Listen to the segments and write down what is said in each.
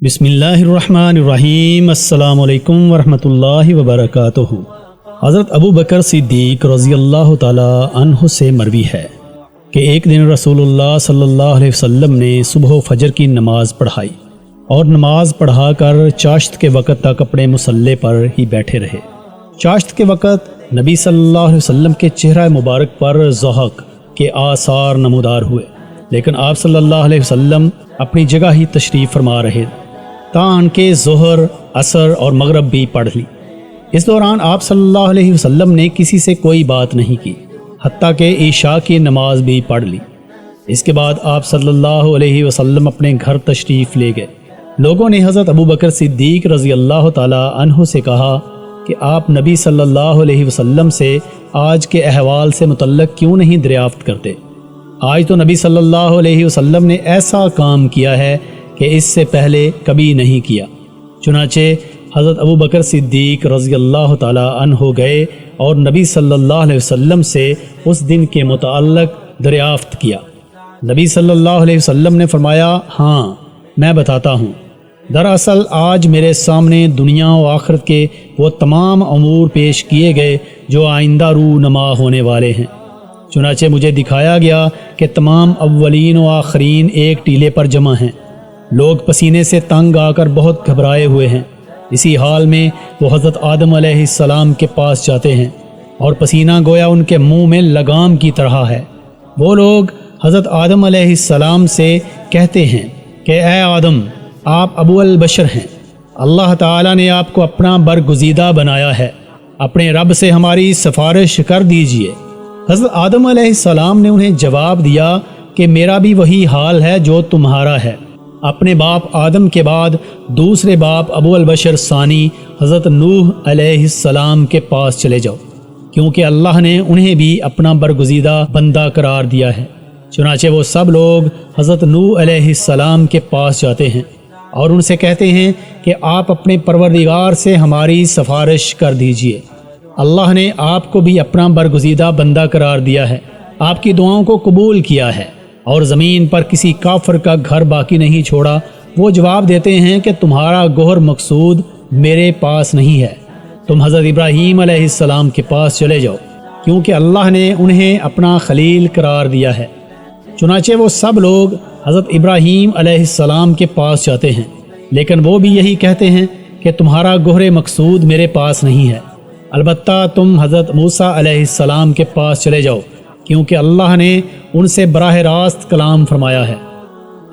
بسم اللہ الرحمن الرحیم۔ السلام علیکم ورحمۃ اللہ وبرکاتہ۔ حضرت ابو بکر صدیق رضی اللہ تعالی عنہ سے مروی ہے کہ ایک دن رسول اللہ صلی اللہ علیہ وسلم نے صبح و فجر کی نماز پڑھائی اور نماز پڑھا کر چاشت کے وقت تک اپنے مصلی پر ہی بیٹھے رہے۔ چاشت کے وقت نبی صلی اللہ علیہ وسلم کے چہرہ مبارک پر ضحک کے آثار نمودار ہوئے، لیکن آپ صلی اللہ علیہ وسلم اپنی جگہ ہی تشریف فرما رہے تاں کہ ظہر، عصر اور مغرب بھی پڑھ لی۔ اس دوران آپ صلی اللہ علیہ وسلم نے کسی سے کوئی بات نہیں کی، حتیٰ کہ عشاء کی نماز بھی پڑھ لی۔ اس کے بعد آپ صلی اللہ علیہ وسلم اپنے گھر تشریف لے گئے۔ لوگوں نے حضرت ابو بکر صدیق رضی اللہ تعالی عنہ سے کہا کہ آپ نبی صلی اللہ علیہ وسلم سے آج کے احوال سے متعلق کیوں نہیں دریافت کرتے؟ آج تو نبی صلی اللہ علیہ وسلم نے ایسا کام کیا ہے کہ اس سے پہلے کبھی نہیں کیا۔ چنانچہ حضرت ابو بکر صدیق رضی اللہ تعالی عنہ گئے اور نبی صلی اللہ علیہ وسلم سے اس دن کے متعلق دریافت کیا۔ نبی صلی اللہ علیہ وسلم نے فرمایا، ہاں میں بتاتا ہوں۔ دراصل آج میرے سامنے دنیا و آخرت کے وہ تمام امور پیش کیے گئے جو آئندہ رونما ہونے والے ہیں۔ چنانچہ مجھے دکھایا گیا کہ تمام اولین و آخرین ایک ٹیلے پر جمع ہیں۔ لوگ پسینے سے تنگ آ کر بہت گھبرائے ہوئے ہیں۔ اسی حال میں وہ حضرت آدم علیہ السلام کے پاس جاتے ہیں اور پسینہ گویا ان کے منہ میں لگام کی طرح ہے۔ وہ لوگ حضرت آدم علیہ السلام سے کہتے ہیں کہ اے آدم، آپ ابو البشر ہیں، اللہ تعالیٰ نے آپ کو اپنا برگزیدہ بنایا ہے، اپنے رب سے ہماری سفارش کر دیجئے۔ حضرت آدم علیہ السلام نے انہیں جواب دیا کہ میرا بھی وہی حال ہے جو تمہارا ہے۔ اپنے باپ آدم کے بعد دوسرے باپ ابو البشر ثانی حضرت نوح علیہ السلام کے پاس چلے جاؤ، کیونکہ اللہ نے انہیں بھی اپنا برگزیدہ بندہ قرار دیا ہے۔ چنانچہ وہ سب لوگ حضرت نوح علیہ السلام کے پاس جاتے ہیں اور ان سے کہتے ہیں کہ آپ اپنے پروردگار سے ہماری سفارش کر دیجئے۔ اللہ نے آپ کو بھی اپنا برگزیدہ بندہ قرار دیا ہے، آپ کی دعاؤں کو قبول کیا ہے اور زمین پر کسی کافر کا گھر باقی نہیں چھوڑا۔ وہ جواب دیتے ہیں کہ تمہارا گوہر مقصود میرے پاس نہیں ہے، تم حضرت ابراہیم علیہ السلام کے پاس چلے جاؤ، کیونکہ اللہ نے انہیں اپنا خلیل قرار دیا ہے۔ چنانچہ وہ سب لوگ حضرت ابراہیم علیہ السلام کے پاس جاتے ہیں، لیکن وہ بھی یہی کہتے ہیں کہ تمہارا گوہر مقصود میرے پاس نہیں ہے، البتہ تم حضرت موسیٰ علیہ السلام کے پاس چلے جاؤ، کیونکہ اللہ نے ان سے براہ راست کلام فرمایا ہے۔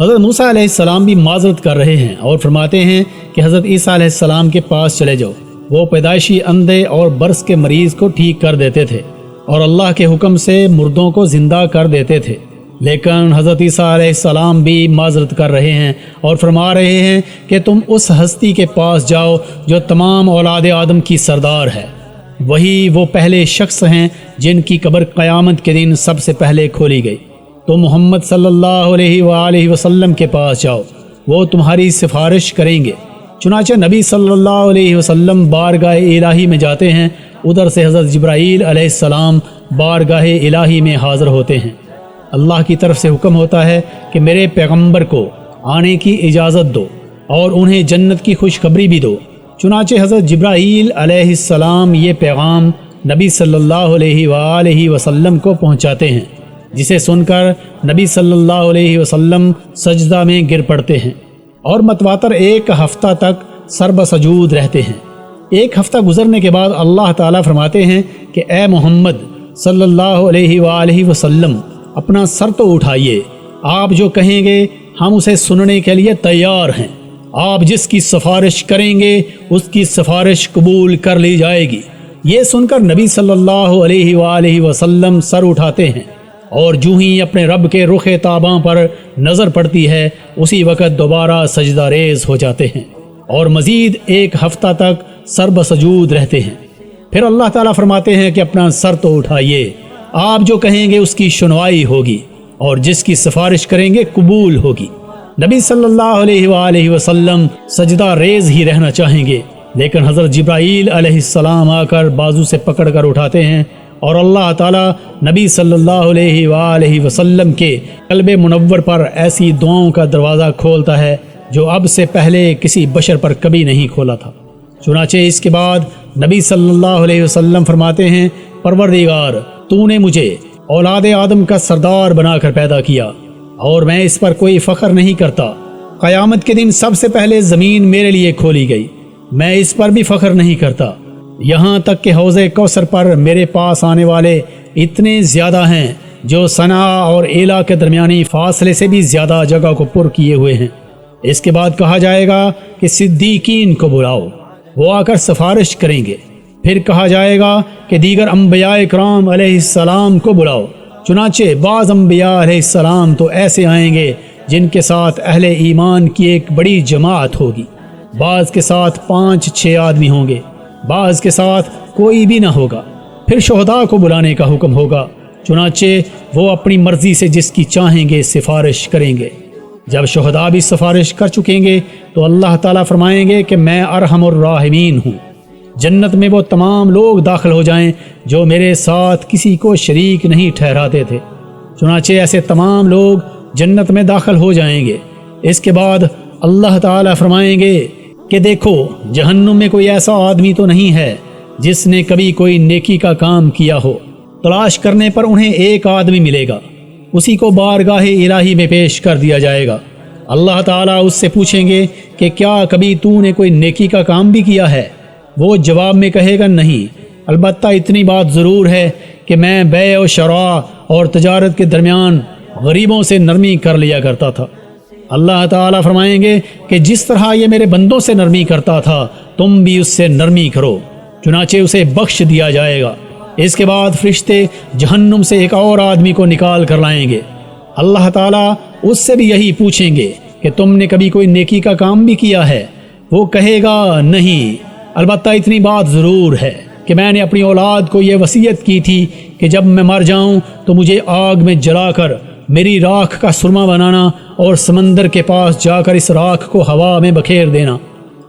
حضرت موسیٰ علیہ السلام بھی معذرت کر رہے ہیں اور فرماتے ہیں کہ حضرت عیسیٰ علیہ السلام کے پاس چلے جاؤ، وہ پیدائشی اندھے اور برس کے مریض کو ٹھیک کر دیتے تھے اور اللہ کے حکم سے مردوں کو زندہ کر دیتے تھے۔ لیکن حضرت عیسیٰ علیہ السلام بھی معذرت کر رہے ہیں اور فرما رہے ہیں کہ تم اس ہستی کے پاس جاؤ جو تمام اولاد آدم کی سردار ہے، وہی وہ پہلے شخص ہیں جن کی قبر قیامت کے دن سب سے پہلے کھولی گئی۔ تو محمد صلی اللہ علیہ وآلہ وسلم کے پاس جاؤ، وہ تمہاری سفارش کریں گے۔ چنانچہ نبی صلی اللہ علیہ وسلم بارگاہ الہی میں جاتے ہیں، ادھر سے حضرت جبرائیل علیہ السلام بارگاہ الہی میں حاضر ہوتے ہیں۔ اللہ کی طرف سے حکم ہوتا ہے کہ میرے پیغمبر کو آنے کی اجازت دو اور انہیں جنت کی خوشخبری بھی دو۔ چنانچہ حضرت جبرائیل علیہ السلام یہ پیغام نبی صلی اللہ علیہ وآلہ وسلم کو پہنچاتے ہیں، جسے سن کر نبی صلی اللہ علیہ وسلم سجدہ میں گر پڑتے ہیں اور متواتر ایک ہفتہ تک سر بسجود رہتے ہیں۔ ایک ہفتہ گزرنے کے بعد اللہ تعالیٰ فرماتے ہیں کہ اے محمد صلی اللہ علیہ وآلہ وسلم، اپنا سر تو اٹھائیے، آپ جو کہیں گے ہم اسے سننے کے لیے تیار ہیں۔ آپ جس کی سفارش کریں گے اس کی سفارش قبول کر لی جائے گی۔ یہ سن کر نبی صلی اللہ علیہ وآلہ وسلم سر اٹھاتے ہیں اور جو ہی اپنے رب کے رخ تاباں پر نظر پڑتی ہے اسی وقت دوبارہ سجدہ ریز ہو جاتے ہیں اور مزید ایک ہفتہ تک سر بسجود رہتے ہیں۔ پھر اللہ تعالیٰ فرماتے ہیں کہ اپنا سر تو اٹھائیے، آپ جو کہیں گے اس کی سنوائی ہوگی اور جس کی سفارش کریں گے قبول ہوگی۔ نبی صلی اللہ علیہ وآلہ وسلم سجدہ ریز ہی رہنا چاہیں گے، لیکن حضرت جبرائیل علیہ السلام آ کر بازو سے پکڑ کر اٹھاتے ہیں اور اللہ تعالیٰ نبی صلی اللہ علیہ وآلہ وسلم کے قلب منور پر ایسی دعاؤں کا دروازہ کھولتا ہے جو اب سے پہلے کسی بشر پر کبھی نہیں کھولا تھا۔ چنانچہ اس کے بعد نبی صلی اللہ علیہ وسلم فرماتے ہیں، پروردگار تو نے مجھے اولاد آدم کا سردار بنا کر پیدا کیا اور میں اس پر کوئی فخر نہیں کرتا۔ قیامت کے دن سب سے پہلے زمین میرے لیے کھولی گئی، میں اس پر بھی فخر نہیں کرتا، یہاں تک کہ حوض کوثر پر میرے پاس آنے والے اتنے زیادہ ہیں جو صنعاء اور ایلا کے درمیانی فاصلے سے بھی زیادہ جگہ کو پر کیے ہوئے ہیں۔ اس کے بعد کہا جائے گا کہ صدیقین کو بلاؤ، وہ آ کر سفارش کریں گے۔ پھر کہا جائے گا کہ دیگر انبیاء کرام علیہ السلام کو بلاؤ۔ چنانچہ بعض انبیاء علیہ السلام تو ایسے آئیں گے جن کے ساتھ اہل ایمان کی ایک بڑی جماعت ہوگی، بعض کے ساتھ 5-6 آدمی ہوں گے، بعض کے ساتھ کوئی بھی نہ ہوگا۔ پھر شہداء کو بلانے کا حکم ہوگا، چنانچہ وہ اپنی مرضی سے جس کی چاہیں گے سفارش کریں گے۔ جب شہداء بھی سفارش کر چکیں گے تو اللہ تعالیٰ فرمائیں گے کہ میں ارحم الراحمین ہوں، جنت میں وہ تمام لوگ داخل ہو جائیں جو میرے ساتھ کسی کو شریک نہیں ٹھہراتے تھے۔ چنانچہ ایسے تمام لوگ جنت میں داخل ہو جائیں گے۔ اس کے بعد اللہ تعالیٰ فرمائیں گے کہ دیکھو جہنم میں کوئی ایسا آدمی تو نہیں ہے جس نے کبھی کوئی نیکی کا کام کیا ہو۔ تلاش کرنے پر انہیں ایک آدمی ملے گا، اسی کو بارگاہ الہی میں پیش کر دیا جائے گا۔ اللہ تعالیٰ اس سے پوچھیں گے کہ کیا کبھی تو نے کوئی نیکی کا کام بھی کیا ہے؟ وہ جواب میں کہے گا نہیں، البتہ اتنی بات ضرور ہے کہ میں بیع و شراء اور تجارت کے درمیان غریبوں سے نرمی کر لیا کرتا تھا۔ اللہ تعالیٰ فرمائیں گے کہ جس طرح یہ میرے بندوں سے نرمی کرتا تھا تم بھی اس سے نرمی کرو، چنانچہ اسے بخش دیا جائے گا۔ اس کے بعد فرشتے جہنم سے ایک اور آدمی کو نکال کر لائیں گے۔ اللہ تعالیٰ اس سے بھی یہی پوچھیں گے کہ تم نے کبھی کوئی نیکی کا کام بھی کیا ہے؟ وہ کہے گا نہیں، البتہ اتنی بات ضرور ہے کہ میں نے اپنی اولاد کو یہ وصیت کی تھی کہ جب میں مر جاؤں تو مجھے آگ میں جلا کر میری راکھ کا سرما بنانا اور سمندر کے پاس جا کر اس راکھ کو ہوا میں بکھیر دینا۔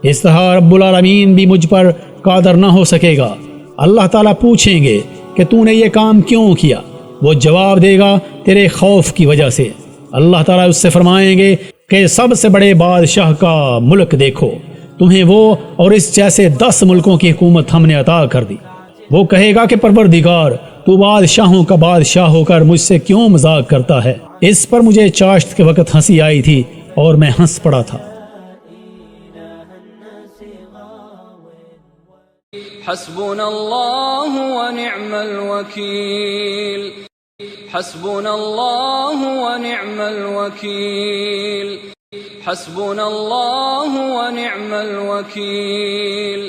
اس طرح رب العالمین بھی مجھ پر قادر نہ ہو سکے گا۔ اللہ تعالیٰ پوچھیں گے کہ تو نے یہ کام کیوں کیا؟ وہ جواب دے گا تیرے خوف کی وجہ سے۔ اللہ تعالیٰ اس سے فرمائیں گے کہ سب سے بڑے بادشاہ کا ملک دیکھو، تمہیں وہ اور اس جیسے 10 ملکوں کی حکومت ہم نے عطا کر دی۔ وہ کہے گا کہ پروردگار تو بادشاہوں کا بادشاہ ہو کر مجھ سے کیوں مذاق کرتا ہے؟ اس پر مجھے چاشت کے وقت ہنسی آئی تھی اور میں ہنس پڑا تھا۔ حسبنا اللہ ونعم الوکیل، حسبنا اللہ ونعم الوکیل، حسبنا اللہ ونعم الوکیل۔